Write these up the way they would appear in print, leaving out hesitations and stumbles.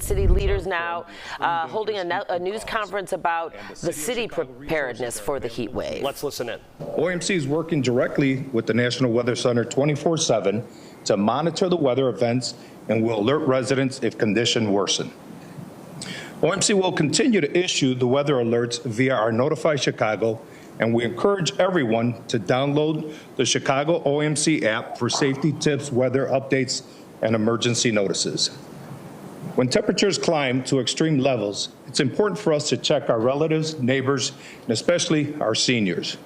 City leaders now holding a news conference about the city preparedness for the heat wave. Let's listen in. OMC is working directly with the National Weather Center 24/7 to monitor the weather events and will alert residents if conditions worsen. OMC will continue to issue the weather alerts via our Notify Chicago, and we encourage everyone to download the Chicago OMC app for safety tips, weather updates, and emergency notices. When temperatures climb to extreme levels, it's important for us to check our relatives, neighbors, and especially our seniors.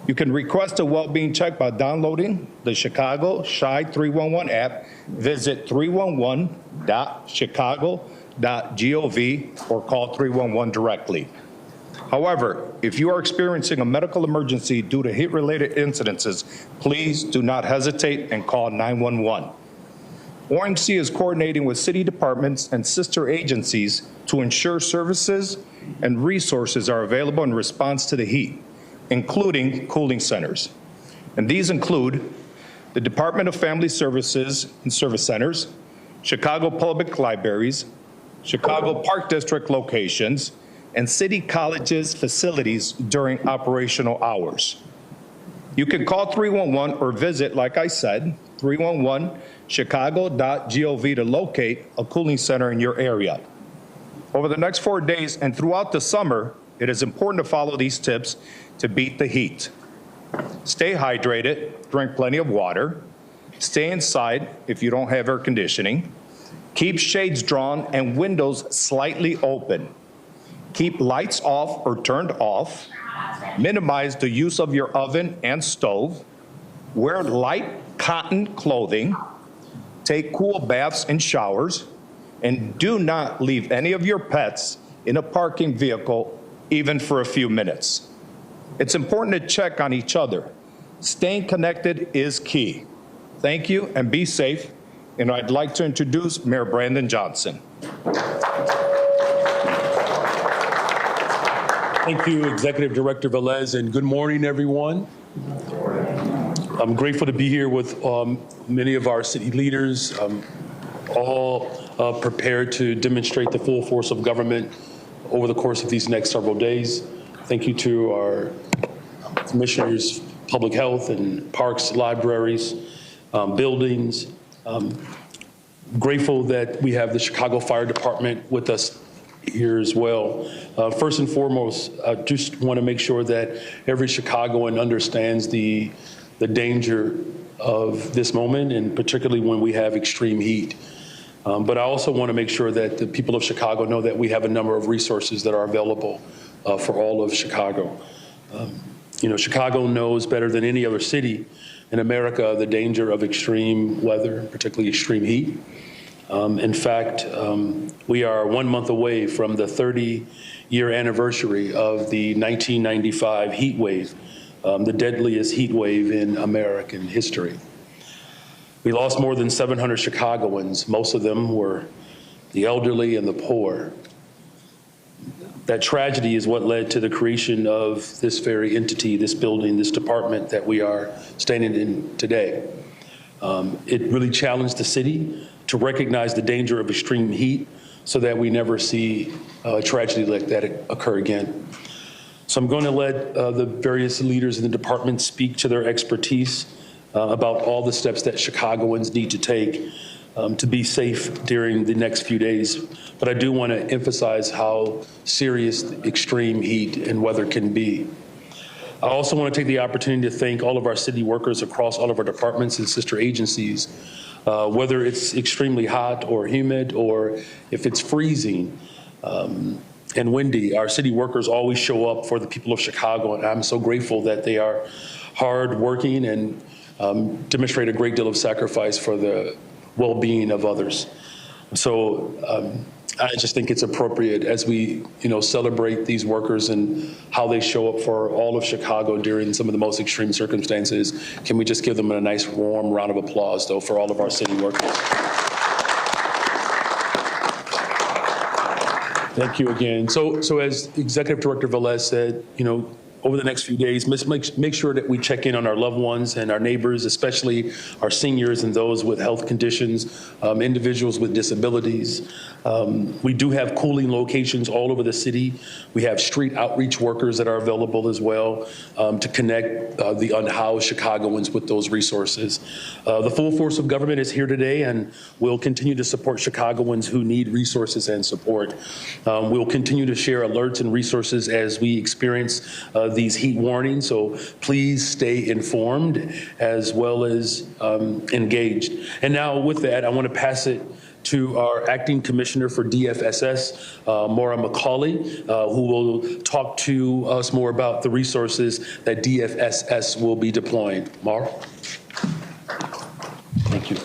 You can request a well-being check by downloading the Chicago Chi 311 app. Visit 311.chicago.gov or call 311 directly. However, if you are experiencing a medical emergency due to heat-related incidences, please do not hesitate and call 911. OMC is coordinating with city departments and sister agencies to ensure services and resources are available in response to the heat, including cooling centers. And these include the Department of Family Services and Service Centers, Chicago Public Libraries, Chicago Park District locations, and city colleges facilities during operational hours. You can call 311 or visit, like I said, 311chicago.gov to locate a cooling center in your area. Over the next 4 days and throughout the summer, it is important to follow these tips to beat the heat. Stay hydrated, drink plenty of water, stay inside if you don't have air conditioning, keep shades drawn and windows slightly open, keep lights off or turned off, minimize the use of your oven and stove, wear light cotton clothing, take cool baths and showers, and do not leave any of your pets in a parking vehicle even for a few minutes. It's important to check on each other. Staying connected is key. Thank you and be safe. And I'd like to introduce Mayor Brandon Johnson. Thank you, Executive Director Velez, and good morning, everyone. I'm grateful to be here with many of our city leaders, all prepared to demonstrate the full force of government over the course of these next several days. Thank you to our commissioners, public health and parks, libraries, buildings. Grateful that we have the Chicago Fire Department with us here as well. First and foremost, I just want to make sure that every Chicagoan understands the danger of this moment, and particularly when we have extreme heat. But I also want to make sure that the people of Chicago know that we have a number of resources that are available for all of Chicago. Chicago knows better than any other city in America the danger of extreme weather, particularly extreme heat. In fact, we are 1 month away from the 30-year anniversary of the 1995 heat wave, the deadliest heat wave in American history. We lost more than 700 Chicagoans. Most of them were the elderly and the poor. That tragedy is what led to the creation of this very entity, this building, this department that we are standing in today. It really challenged the city to recognize the danger of extreme heat so that we never see a tragedy like that occur again. So I'm going to let the various leaders in the department speak to their expertise about all the steps that Chicagoans need to take to be safe during the next few days. But I do want to emphasize how serious extreme heat and weather can be. I also want to take the opportunity to thank all of our city workers across all of our departments and sister agencies. Whether it's extremely hot or humid or if it's freezing and windy, our city workers always show up for the people of Chicago, and I'm so grateful that they are hardworking and demonstrate a great deal of sacrifice for the well-being of others. So I just think it's appropriate as we, celebrate these workers and how they show up for all of Chicago during some of the most extreme circumstances. Can we just give them a nice warm round of applause, though, for all of our city workers? Thank you again. So as Executive Director Velez said, over the next few days, make sure that we check in on our loved ones and our neighbors, especially our seniors and those with health conditions, individuals with disabilities. We do have cooling locations all over the city. We have street outreach workers that are available as well to connect the unhoused Chicagoans with those resources. The full force of government is here today, and we'll continue to support Chicagoans who need resources and support. We'll continue to share alerts and resources as we experience these heat warnings, so please stay informed as well as engaged. And now with that, I want to pass it to our acting commissioner for DFSS, Maura McCauley, who will talk to us more about the resources that DFSS will be deploying. Maura? Thank you.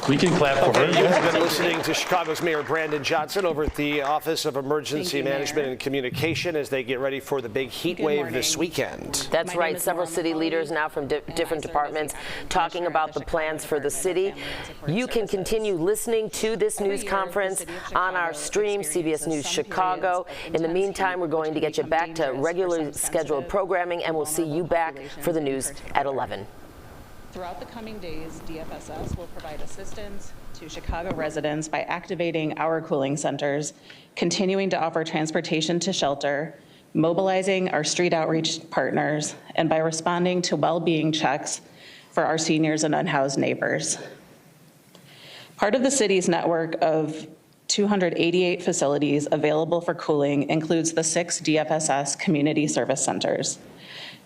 We can clap for her. You have been listening to Chicago's Mayor Brandon Johnson over at the Office of Emergency Management and Communication as they get ready for the big heat wave this weekend. That's right. Several city leaders now from different departments talking about the plans for the city. You can continue listening to this news conference on our stream, CBS News Chicago. In the meantime, we're going to get you back to regularly scheduled programming, and we'll see you back for the news at 11. Throughout the coming days, DFSS will provide assistance to Chicago residents by activating our cooling centers, continuing to offer transportation to shelter, mobilizing our street outreach partners, and by responding to well-being checks for our seniors and unhoused neighbors. Part of the city's network of 288 facilities available for cooling includes the 6 DFSS community service centers.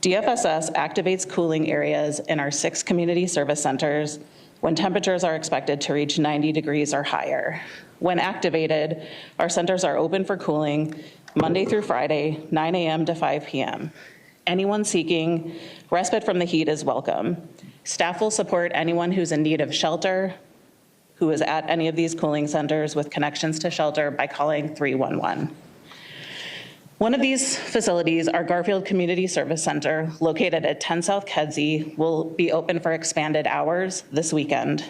DFSS activates cooling areas in our 6 community service centers when temperatures are expected to reach 90 degrees or higher. When activated, our centers are open for cooling Monday through Friday, 9 a.m. to 5 p.m. Anyone seeking respite from the heat is welcome. Staff will support anyone who's in need of shelter, who is at any of these cooling centers with connections to shelter by calling 311. One of these facilities, our Garfield Community Service Center, located at 10 South Kedzie, will be open for expanded hours this weekend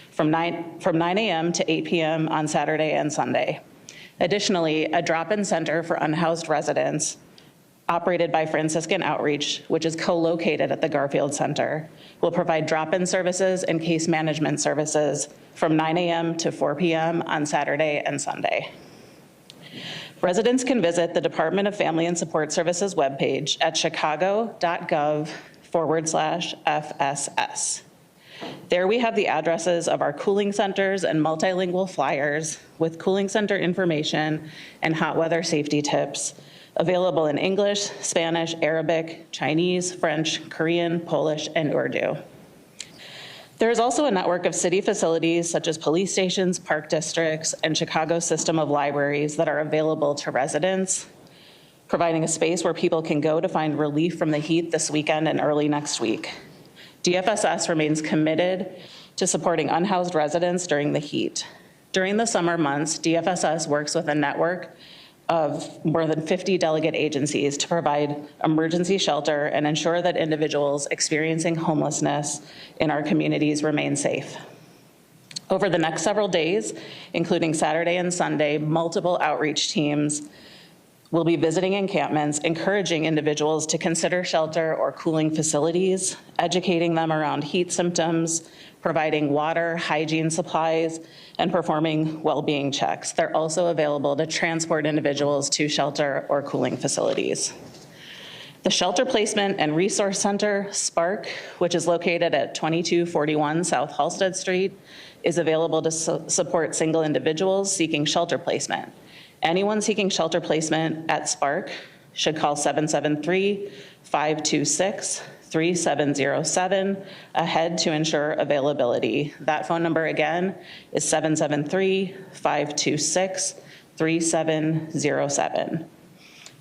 from 9 a.m. to 8 p.m. on Saturday and Sunday. Additionally, a drop-in center for unhoused residents operated by Franciscan Outreach, which is co-located at the Garfield Center, will provide drop-in services and case management services from 9 a.m. to 4 p.m. on Saturday and Sunday. Residents can visit the Department of Family and Support Services webpage at chicago.gov/FSS. There we have the addresses of our cooling centers and multilingual flyers with cooling center information and hot weather safety tips available in English, Spanish, Arabic, Chinese, French, Korean, Polish, and Urdu. There is also a network of city facilities such as police stations, park districts, and Chicago's system of libraries that are available to residents, providing a space where people can go to find relief from the heat this weekend and early next week. DFSS remains committed to supporting unhoused residents during the heat. During the summer months, DFSS works with a network of more than 50 delegate agencies to provide emergency shelter and ensure that individuals experiencing homelessness in our communities remain safe. Over the next several days, including Saturday and Sunday, multiple outreach teams will be visiting encampments, encouraging individuals to consider shelter or cooling facilities, educating them around heat symptoms, providing water, hygiene supplies, and performing well-being checks. They're also available to transport individuals to shelter or cooling facilities. The Shelter Placement and Resource Center, SPARC, which is located at 2241 South Halsted Street, is available to support single individuals seeking shelter placement. Anyone seeking shelter placement at SPARC should call 773-526-3707 ahead to ensure availability. That phone number again is 773-526-3707.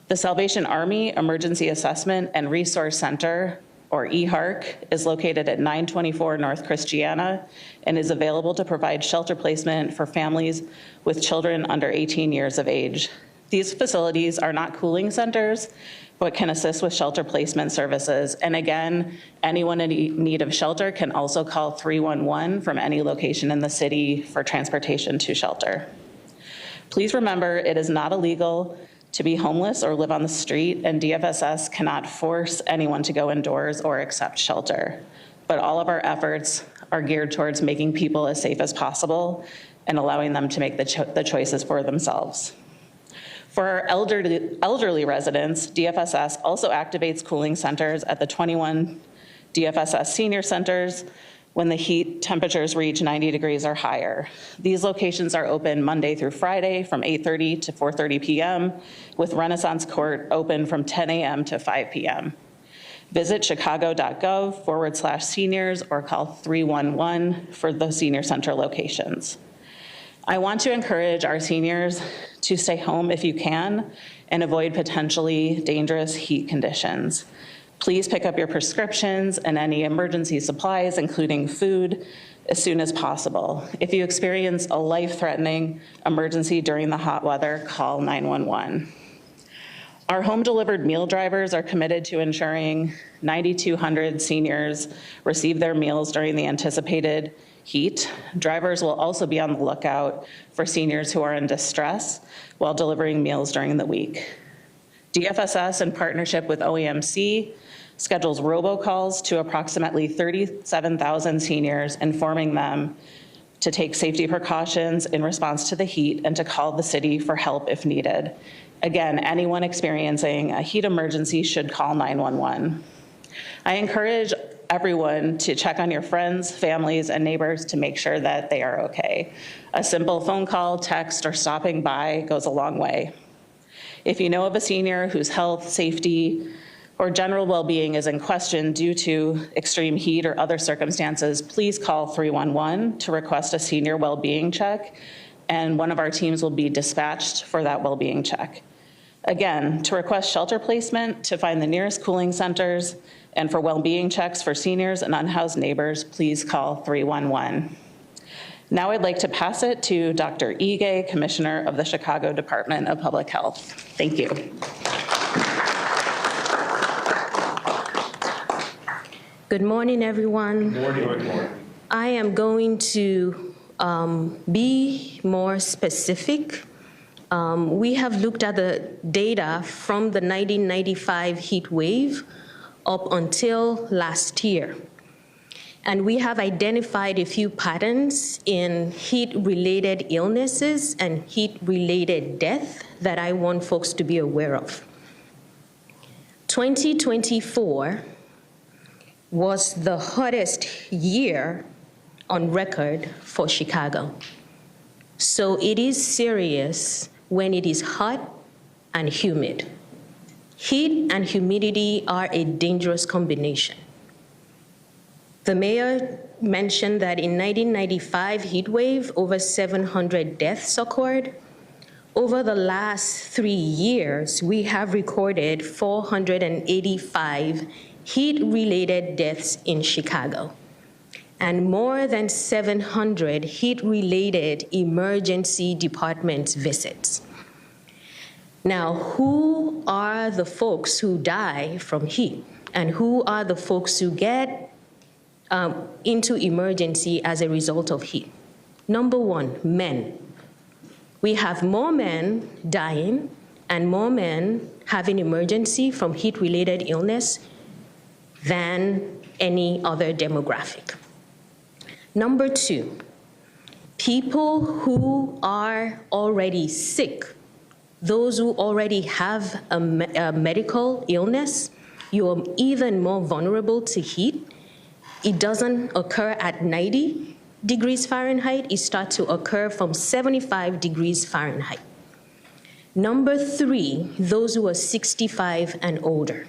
The Salvation Army Emergency Assessment and Resource Center, or EHARC, is located at 924 North Christiana and is available to provide shelter placement for families with children under 18 years of age. These facilities are not cooling centers, but can assist with shelter placement services. And again, anyone in need of shelter can also call 311 from any location in the city for transportation to shelter. Please remember, it is not illegal to to be homeless or live on the street, and DFSS cannot force anyone to go indoors or accept shelter. But all of our efforts are geared towards making people as safe as possible and allowing them to make the choices for themselves. For our elderly residents, DFSS also activates cooling centers at the 21 DFSS senior centers when the heat temperatures reach 90 degrees or higher. These locations are open Monday through Friday from 8:30 to 4:30 p.m., with Renaissance Court open from 10 a.m. to 5 p.m. Visit chicago.gov/seniors or call 311 for the senior center locations. I want to encourage our seniors to stay home if you can and avoid potentially dangerous heat conditions. Please pick up your prescriptions and any emergency supplies, including food, as soon as possible. If you experience a life-threatening emergency during the hot weather, call 911. Our home-delivered meal drivers are committed to ensuring 9,200 seniors receive their meals during the anticipated heat. Drivers will also be on the lookout for seniors who are in distress while delivering meals during the week. DFSS, in partnership with OEMC, schedules robocalls to approximately 37,000 seniors, informing them to take safety precautions in response to the heat and to call the city for help if needed. Again, anyone experiencing a heat emergency should call 911. I encourage everyone to check on your friends, families, and neighbors to make sure that they are okay. A simple phone call, text, or stopping by goes a long way. If you know of a senior whose health, safety, or general well-being is in question due to extreme heat or other circumstances, please call 311 to request a senior well-being check, and one of our teams will be dispatched for that well-being check. Again, to request shelter placement, to find the nearest cooling centers, and for well-being checks for seniors and unhoused neighbors, please call 311. Now I'd like to pass it to Dr. Ige, Commissioner of the Chicago Department of Public Health. Thank you. Good morning, everyone. Good morning. Good morning. I am going to be more specific. We have looked at the data from the 1995 heat wave up until last year. And we have identified a few patterns in heat-related illnesses and heat-related death that I want folks to be aware of. 2024 was the hottest year on record for Chicago. So it is serious when it is hot and humid. Heat and humidity are a dangerous combination. The mayor mentioned that in 1995 heat wave, over 700 deaths occurred. Over the last 3 years, we have recorded 485 heat-related deaths in Chicago, and more than 700 heat-related emergency department visits. Now, who are the folks who die from heat, and who are the folks who get into emergency as a result of heat? Number one, men. We have more men dying and more men having emergency from heat-related illness than any other demographic. Number two, people who are already sick, those who already have a medical illness, you're even more vulnerable to heat. It doesn't occur at 90 degrees Fahrenheit. It starts to occur from 75 degrees Fahrenheit. Number three, those who are 65 and older.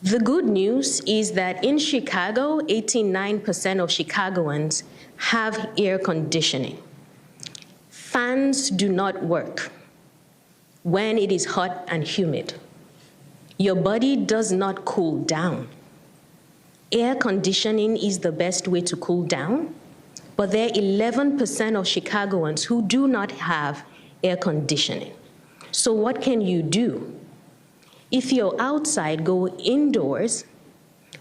The good news is that in Chicago, 89% of Chicagoans have air conditioning. Fans do not work when it is hot and humid. Your body does not cool down. Air conditioning is the best way to cool down, but there are 11% of Chicagoans who do not have air conditioning. So what can you do? If you're outside, go indoors.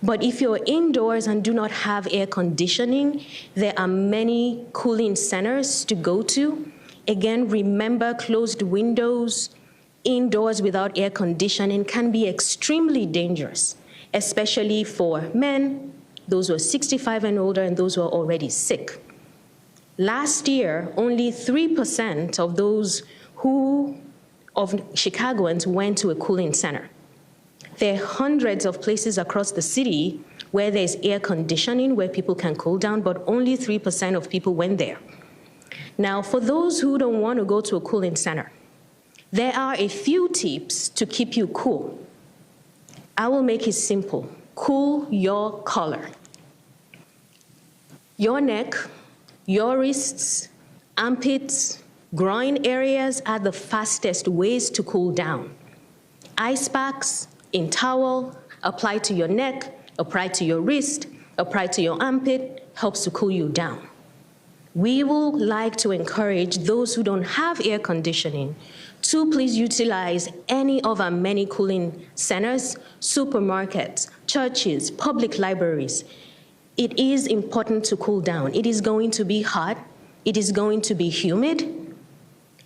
But if you're indoors and do not have air conditioning, there are many cooling centers to go to. Again, remember closed windows, indoors without air conditioning can be extremely dangerous, especially for men, those who are 65 and older, and those who are already sick. Last year, only 3% of Chicagoans went to a cooling center. There are hundreds of places across the city where there's air conditioning, where people can cool down, but only 3% of people went there. Now, for those who don't want to go to a cooling center, there are a few tips to keep you cool. I will make it simple. Cool your collar. Your neck, your wrists, armpits, groin areas are the fastest ways to cool down. Ice packs in towel, apply to your neck, apply to your wrist, apply to your armpit, helps to cool you down. We will like to encourage those who don't have air conditioning to please utilize any of our many cooling centers, supermarkets, churches, public libraries. It is important to cool down. It is going to be hot. It is going to be humid.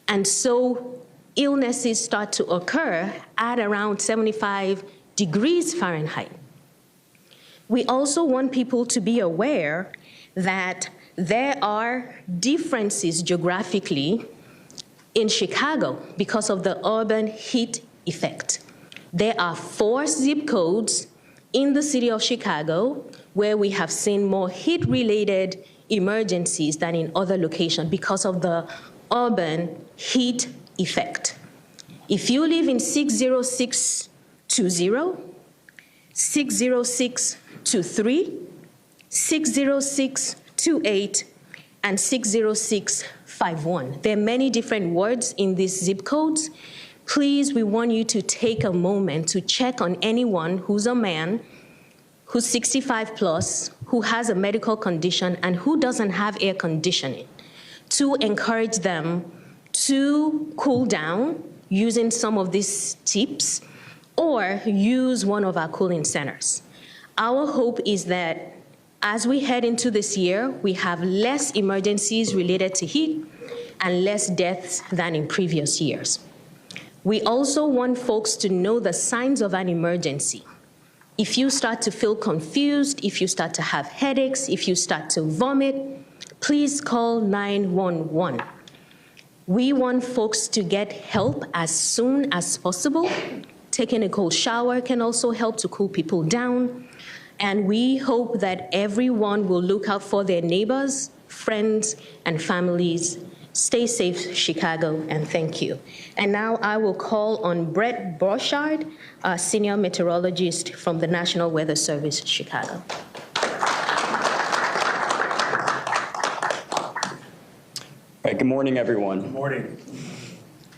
And so illnesses start to occur at around 75 degrees Fahrenheit. We also want people to be aware that there are differences geographically in Chicago because of the urban heat effect. There are 4 zip codes in the city of Chicago where we have seen more heat-related emergencies than in other locations because of the urban heat effect. If you live in 60620, 60623, 60628, and 60651. There are many different words in these zip codes. Please, we want you to take a moment to check on anyone who's a man, who's 65 plus, who has a medical condition, and who doesn't have air conditioning, to encourage them to cool down using some of these tips or use one of our cooling centers. Our hope is that as we head into this year, we have less emergencies related to heat and less deaths than in previous years. We also want folks to know the signs of an emergency. If you start to feel confused, if you start to have headaches, if you start to vomit, please call 911. We want folks to get help as soon as possible. Taking a cold shower can also help to cool people down. And we hope that everyone will look out for their neighbors, friends, and families. Stay safe, Chicago, and thank you. And now I will call on Brett Borchardt, a senior meteorologist from the National Weather Service, Chicago. All right, good morning, everyone. Good morning.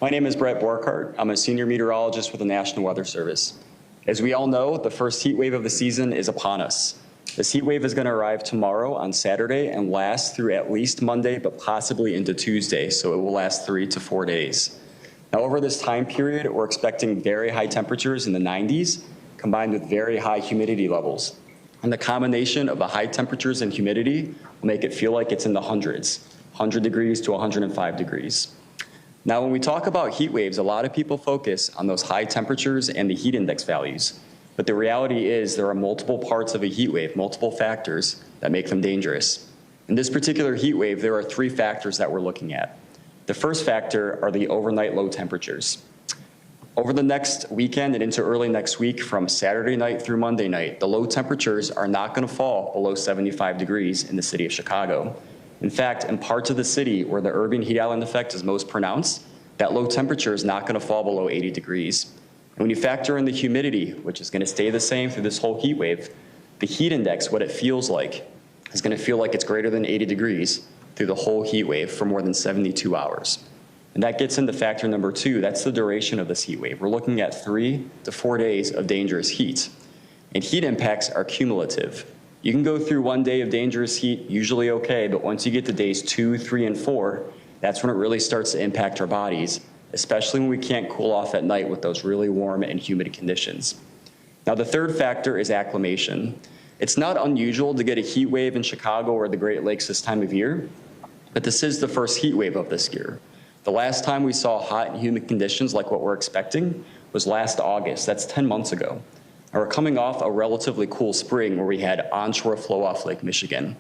My name is Brett Borchardt. I'm a senior meteorologist with the National Weather Service. As we all know, the first heat wave of the season is upon us. This heat wave is going to arrive tomorrow on Saturday and last through at least Monday, but possibly into Tuesday, so it will last 3 to 4 days. Now, over this time period, we're expecting very high temperatures in the 90s, combined with very high humidity levels. And the combination of the high temperatures and humidity will make it feel like it's in the hundreds, 100 degrees to 105 degrees. Now, when we talk about heat waves, a lot of people focus on those high temperatures and the heat index values. But the reality is there are multiple parts of a heat wave, multiple factors that make them dangerous. In this particular heat wave, there are 3 factors that we're looking at. The first factor are the overnight low temperatures. Over the next weekend and into early next week, from Saturday night through Monday night, the low temperatures are not going to fall below 75 degrees in the city of Chicago. In fact, in parts of the city where the urban heat island effect is most pronounced, that low temperature is not going to fall below 80 degrees. And when you factor in the humidity, which is going to stay the same through this whole heat wave, the heat index, what it feels like, is going to feel like it's greater than 80 degrees through the whole heat wave for more than 72 hours. And that gets into factor number 2. That's the duration of this heat wave. We're looking at 3 to 4 days of dangerous heat. And heat impacts are cumulative. You can go through 1 day of dangerous heat, usually okay, but once you get to days 2, 3, and 4, that's when it really starts to impact our bodies, especially when we can't cool off at night with those really warm and humid conditions. Now, the third factor is acclimation. It's not unusual to get a heat wave in Chicago or the Great Lakes this time of year, but this is the first heat wave of this year. The last time we saw hot and humid conditions like what we're expecting was last August. That's 10 months ago. And we're coming off a relatively cool spring where we had onshore flow off Lake Michigan.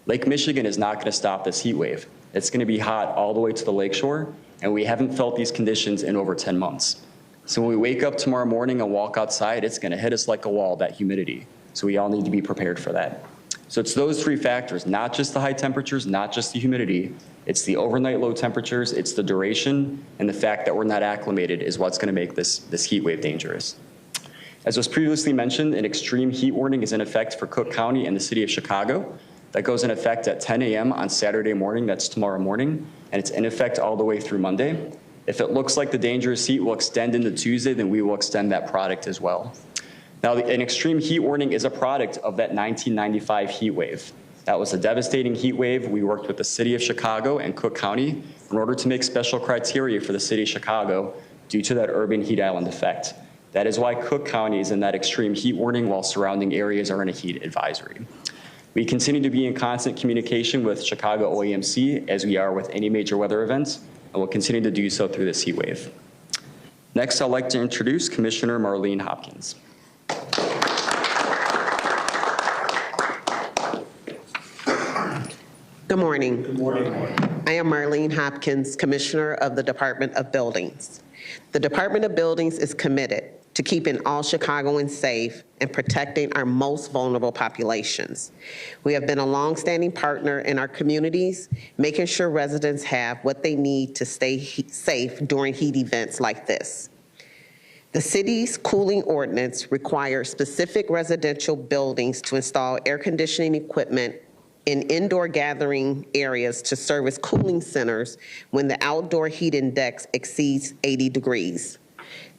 Lake Michigan is not going to stop this heat wave. It's going to be hot all the way to the lakeshore, and we haven't felt these conditions in over 10 months. So when we wake up tomorrow morning and walk outside, it's going to hit us like a wall, that humidity. So we all need to be prepared for that. So it's those three factors, not just the high temperatures, not just the humidity. It's the overnight low temperatures, it's the duration, and the fact that we're not acclimated is what's going to make this heat wave dangerous. As was previously mentioned, an extreme heat warning is in effect for Cook County and the city of Chicago. That goes in effect at 10 a.m. on Saturday morning, that's tomorrow morning, and it's in effect all the way through Monday. If it looks like the dangerous heat will extend into Tuesday, then we will extend that product as well. Now, an extreme heat warning is a product of that 1995 heat wave. That was a devastating heat wave. We worked with the city of Chicago and Cook County in order to make special criteria for the city of Chicago due to that urban heat island effect. That is why Cook County is in that extreme heat warning while surrounding areas are in a heat advisory. We continue to be in constant communication with Chicago OAMC as we are with any major weather events, and we'll continue to do so through this heat wave. Next, I'd like to introduce Commissioner Marlene Hopkins. Good morning. Good morning. I am Marlene Hopkins, Commissioner of the Department of Buildings. The Department of Buildings is committed to keeping all Chicagoans safe and protecting our most vulnerable populations. We have been a longstanding partner in our communities, making sure residents have what they need to stay safe during heat events like this. The city's cooling ordinance requires specific residential buildings to install air conditioning equipment in indoor gathering areas to serve as cooling centers when the outdoor heat index exceeds 80 degrees.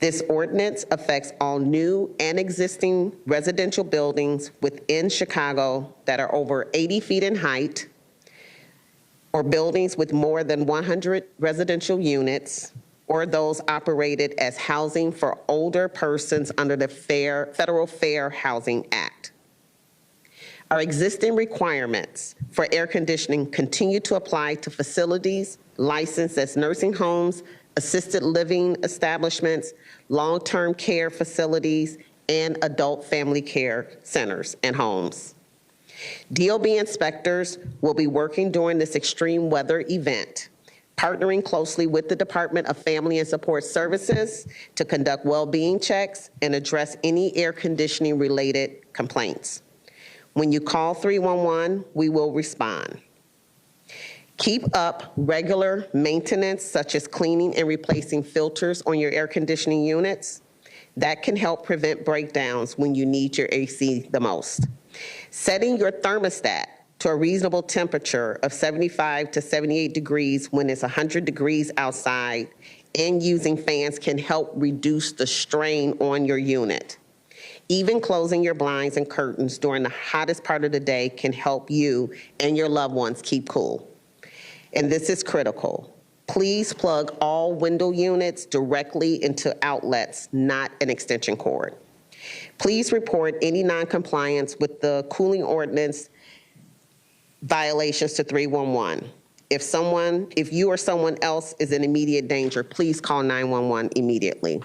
This ordinance affects all new and existing residential buildings within Chicago that are over 80 feet in height, or buildings with more than 100 residential units, or those operated as housing for older persons under the Federal Fair Housing Act. Our existing requirements for air conditioning continue to apply to facilities licensed as nursing homes, assisted living establishments, long-term care facilities, and adult family care centers and homes. DOB inspectors will be working during this extreme weather event, partnering closely with the Department of Family and Support Services to conduct well-being checks and address any air conditioning related complaints. When you call 311, we will respond. Keep up regular maintenance, such as cleaning and replacing filters on your air conditioning units. That can help prevent breakdowns when you need your AC the most. Setting your thermostat to a reasonable temperature of 75 to 78 degrees when it's 100 degrees outside, and using fans can help reduce the strain on your unit. Even closing your blinds and curtains during the hottest part of the day can help you and your loved ones keep cool. And this is critical. Please plug all window units directly into outlets, not an extension cord. Please report any non-compliance with the cooling ordinance violations to 311. If you or someone else is in immediate danger, please call 911 immediately.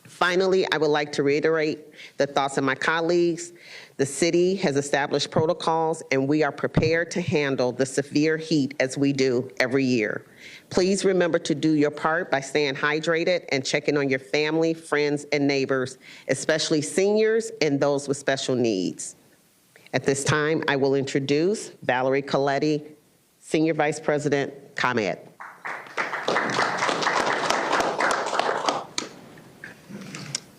Finally, I would like to reiterate the thoughts of my colleagues. The city has established protocols, and we are prepared to handle the severe heat as we do every year. Please remember to do your part by staying hydrated and checking on your family, friends, and neighbors, especially seniors and those with special needs. At this time, I will introduce Valerie Coletti, Senior Vice President, ComEd.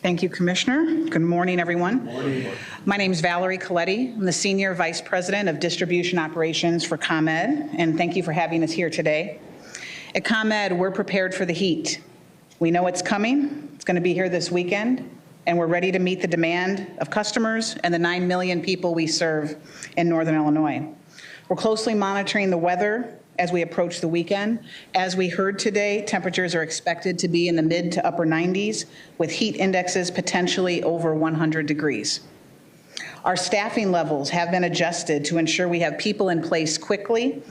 Thank you, Commissioner. Good morning, everyone. Good morning. My name is Valerie Coletti. I'm the Senior Vice President of Distribution Operations for ComEd, and thank you for having us here today. At ComEd, we're prepared for the heat. We know it's coming. It's going to be here this weekend, and we're ready to meet the demand of customers and the 9 million people we serve in Northern Illinois. We're closely monitoring the weather as we approach the weekend. As we heard today, temperatures are expected to be in the mid to upper 90s, with heat indexes potentially over 100 degrees. Our staffing levels have been adjusted to ensure we have people in place quickly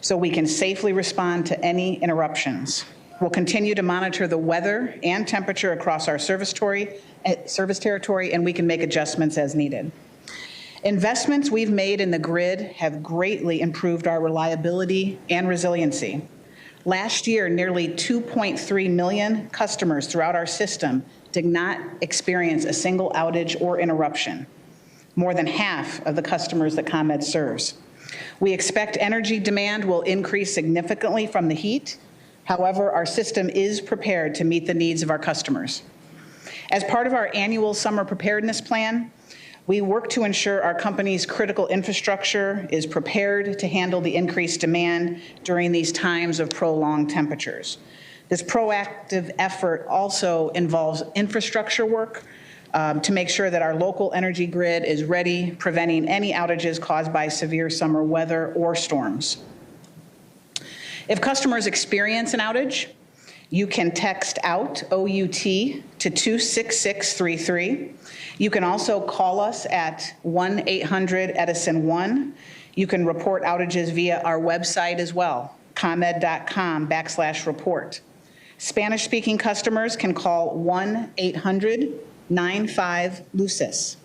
so we can safely respond to any interruptions. We'll continue to monitor the weather and temperature across our service territory, and we can make adjustments as needed. Investments we've made in the grid have greatly improved our reliability and resiliency. Last year, nearly 2.3 million customers throughout our system did not experience a single outage or interruption, more than half of the customers that ComEd serves. We expect energy demand will increase significantly from the heat. However, our system is prepared to meet the needs of our customers. As part of our annual summer preparedness plan, we work to ensure our company's critical infrastructure is prepared to handle the increased demand during these times of prolonged temperatures. This proactive effort also involves infrastructure work to make sure that our local energy grid is ready, preventing any outages caused by severe summer weather or storms. If customers experience an outage, you can text out, OUT, to 26633. You can also call us at 1-800-EDISON-1. You can report outages via our website as well, comed.com/report. Spanish-speaking customers can call 1-800-95-LUCES.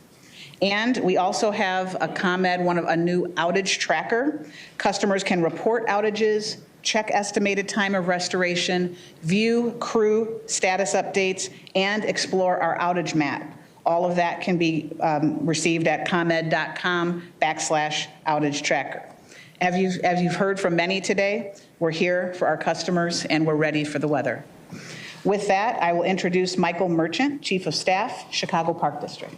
And we also have a ComEd, a new outage tracker. Customers can report outages, check estimated time of restoration, view crew status updates, and explore our outage map. All of that can be received at comed.com/outage tracker. As you've heard from many today, we're here for our customers and we're ready for the weather. With that, I will introduce Michael Merchant, Chief of Staff, Chicago Park District.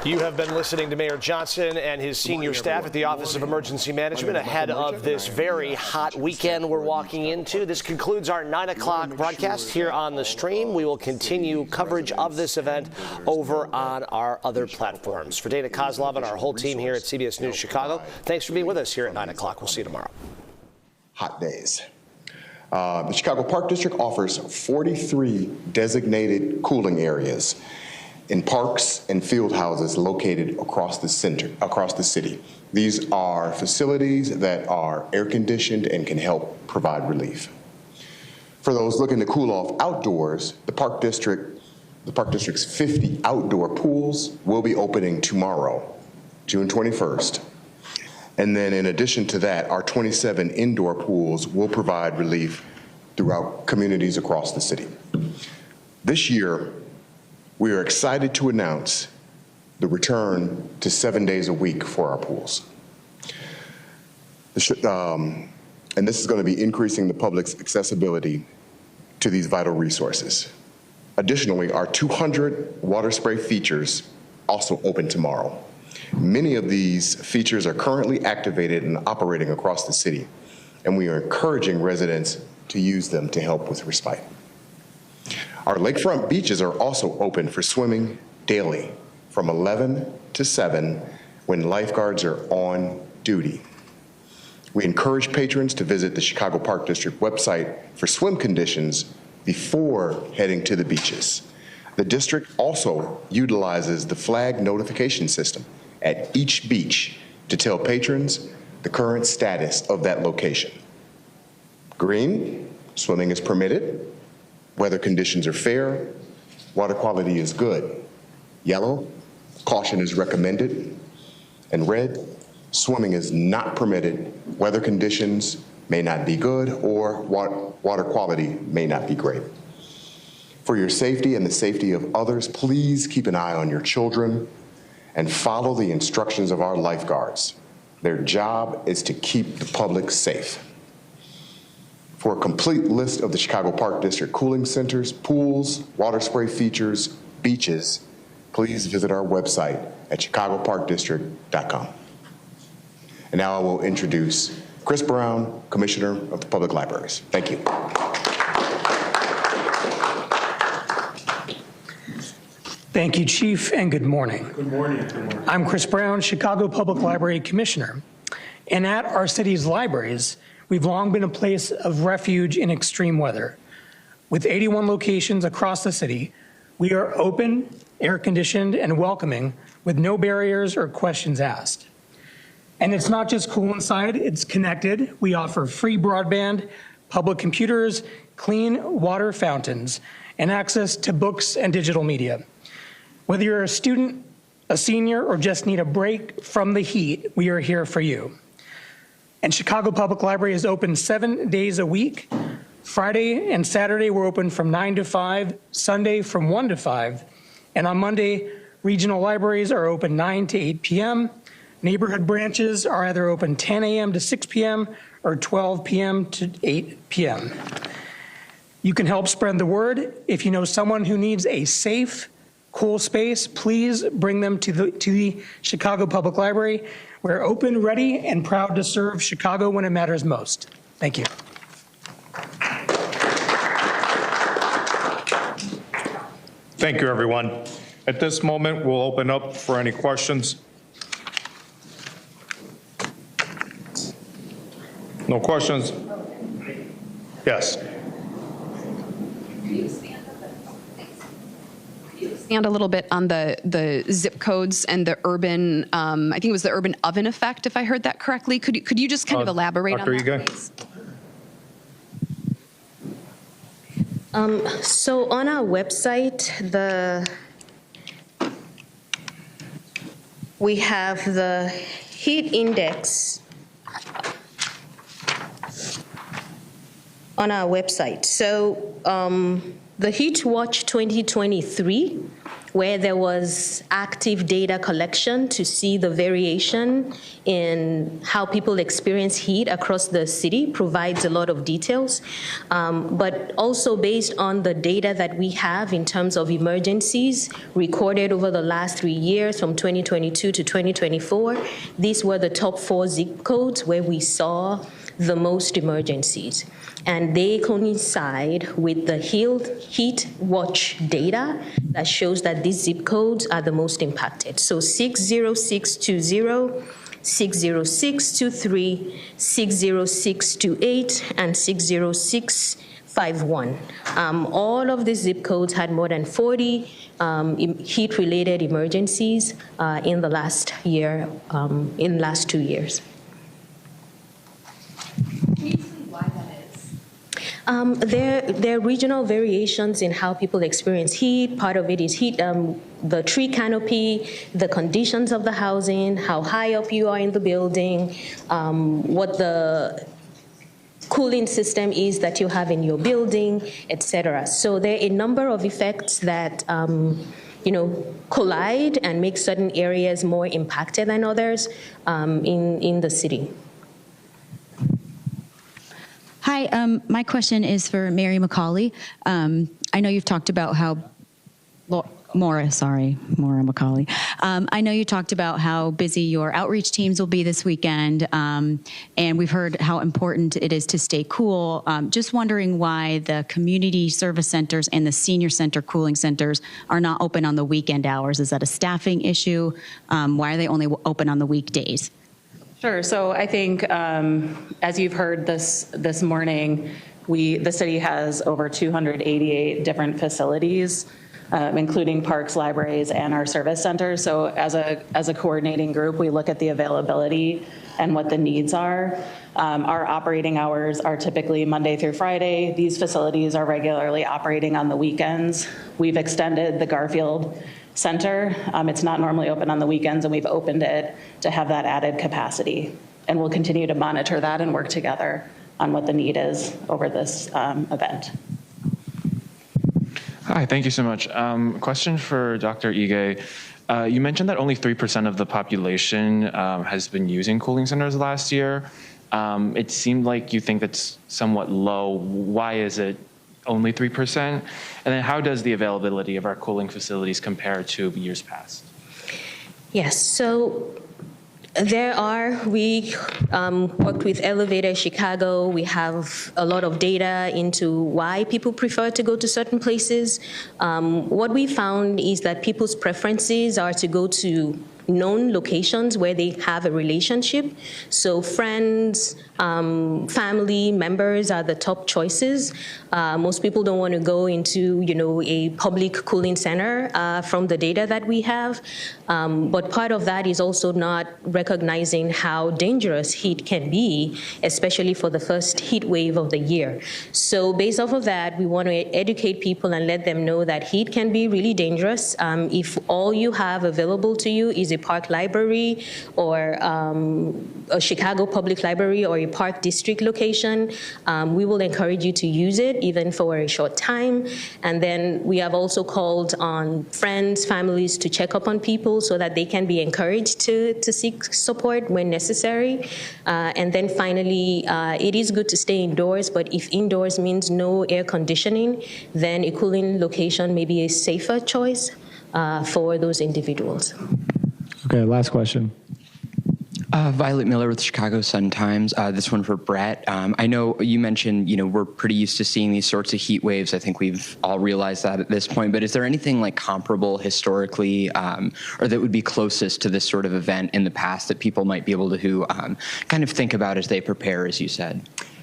You have been listening to Mayor Johnson and his senior staff at the Office of Emergency Management ahead of this very hot weekend we're walking into. This concludes our 9 o'clock broadcast here on the stream. We will continue coverage of this event over on our other platforms. For Dana Kozlov and our whole team here at CBS News Chicago, thanks for being with us here at 9 o'clock. We'll see you tomorrow. Hot days. The Chicago Park District offers 43 designated cooling areas in parks and field houses located across the city. These are facilities that are air conditioned and can help provide relief. For those looking to cool off outdoors, the Park District's 50 outdoor pools will be opening tomorrow, June 21st. And then in addition to that, our 27 indoor pools will provide relief throughout communities across the city. This year, we are excited to announce the return to 7 days a week for our pools. And this is going to be increasing the public's accessibility to these vital resources. Additionally, our 200 water spray features also open tomorrow. Many of these features are currently activated and operating across the city, and we are encouraging residents to use them to help with respite. Our lakefront beaches are also open for swimming daily from 11 to 7 when lifeguards are on duty. We encourage patrons to visit the Chicago Park District website for swim conditions before heading to the beaches. The district also utilizes the flag notification system at each beach to tell patrons the current status of that location. Green, swimming is permitted. Weather conditions are fair. Water quality is good. Yellow, caution is recommended. And red, swimming is not permitted. Weather conditions may not be good or water quality may not be great. For your safety and the safety of others, please keep an eye on your children and follow the instructions of our lifeguards. Their job is to keep the public safe. For a complete list of the Chicago Park District cooling centers, pools, water spray features, beaches, please visit our website at chicagoparkdistrict.com. And now I will introduce Chris Brown, Commissioner of the Public Libraries. Thank you. Thank you, Chief, and good morning. Good morning. Good morning. I'm Chris Brown, Chicago Public Library Commissioner. And at our city's libraries, we've long been a place of refuge in extreme weather. With 81 locations across the city, we are open, air-conditioned, and welcoming with no barriers or questions asked. And it's not just cool inside, it's connected. We offer free broadband, public computers, clean water fountains, and access to books and digital media. Whether you're a student, a senior, or just need a break from the heat, we are here for you. And Chicago Public Library is open 7 days a week. Friday and Saturday, we're open from 9 to 5, Sunday from 1 to 5. And on Monday, regional libraries are open 9 to 8 p.m. Neighborhood branches are either open 10 a.m. to 6 p.m. or 12 p.m. to 8 p.m. You can help spread the word. If you know someone who needs a safe, cool space, please bring them to the Chicago Public Library. We're open, ready, and proud to serve Chicago when it matters most. Thank you. Thank you, everyone. At this moment, we'll open up for any questions. No questions? Yes. Expand a little bit on the zip codes and the urban, I think it was the urban oven effect, if I heard that correctly. Could you just kind of elaborate on that, please? So on our website, we have the heat index on our website. So the Heat Watch 2023, where there was active data collection to see the variation in how people experience heat across the city, provides a lot of details. But also based on the data that we have in terms of emergencies recorded over the last 3 years from 2022 to 2024, these were the top 4 zip codes where we saw the most emergencies. And they coincide with the Heat Watch data that shows that these zip codes are the most impacted. So 60620, 60623, 60628, and 60651. All of these zip codes had more than 40 heat-related emergencies in the last year, in the last 2 years. There are regional variations in how people experience heat. Part of it is heat, the tree canopy, the conditions of the housing, how high up you are in the building, what the cooling system is that you have in your building, etc. So there are a number of effects that collide and make certain areas more impacted than others in the city. Hi, my question is for Mary McCauley. I know you've talked about how, Maura McCauley. I know you talked about how busy your outreach teams will be this weekend, and we've heard how important it is to stay cool. Just wondering why the community service centers and the senior center cooling centers are not open on the weekend hours. Is that a staffing issue? Why are they only open on the weekdays? Sure. So I think, as you've heard this morning, the city has over 288 different facilities, including parks, libraries, and our service centers. So as a coordinating group, we look at the availability and what the needs are. Our operating hours are typically Monday through Friday. These facilities are regularly operating on the weekends. We've extended the Garfield Center. It's not normally open on the weekends, and we've opened it to have that added capacity. And we'll continue to monitor that and work together on what the need is over this event. Hi, thank you so much. Question for Dr. Ige. You mentioned that only 3% of the population has been using cooling centers last year. It seemed like you think that's somewhat low. Why is it only 3%? And then how does the availability of our cooling facilities compare to years past? Yes, so we worked with Elevator Chicago. We have a lot of data into why people prefer to go to certain places. What we found is that people's preferences are to go to known locations where they have a relationship. So friends, family members are the top choices. Most people don't want to go into, a public cooling center from the data that we have. But part of that is also not recognizing how dangerous heat can be, especially for the first heat wave of the year. So based off of that, we want to educate people and let them know that heat can be really dangerous. If all you have available to you is a park library or a Chicago Public Library or a Park District location, we will encourage you to use it even for a short time. And then we have also called on friends, families to check up on people so that they can be encouraged to seek support when necessary. And then finally, it is good to stay indoors, but if indoors means no air conditioning, then a cooling location may be a safer choice for those individuals. Okay, last question. Violet Miller with Chicago Sun-Times. This one for Brett. I know you mentioned, we're pretty used to seeing these sorts of heat waves. I think we've all realized that at this point. But is there anything like comparable historically, or that would be closest to this sort of event in the past that people might be able to kind of think about as they prepare, as you said?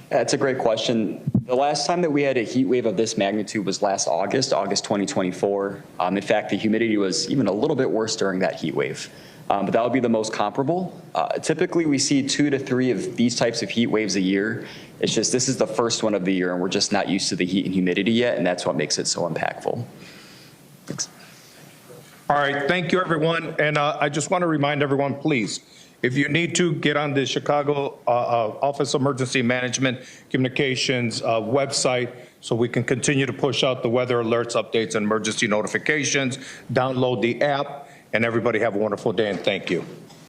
That's a great question. The last time that we had a heat wave of this magnitude was last August 2024. In fact, the humidity was even a little bit worse during that heat wave. But that would be the most comparable. Typically, we see 2 to 3 of these types of heat waves a year. It's just this is the first one of the year, and we're just not used to the heat and humidity yet, and that's what makes it so impactful. Thanks. All right, thank you, everyone. And I just want to remind everyone, please, if you need to, get on the Chicago Office of Emergency Management Communications website so we can continue to push out the weather alerts, updates, and emergency notifications. Download the app. And everybody have a wonderful day, and thank you.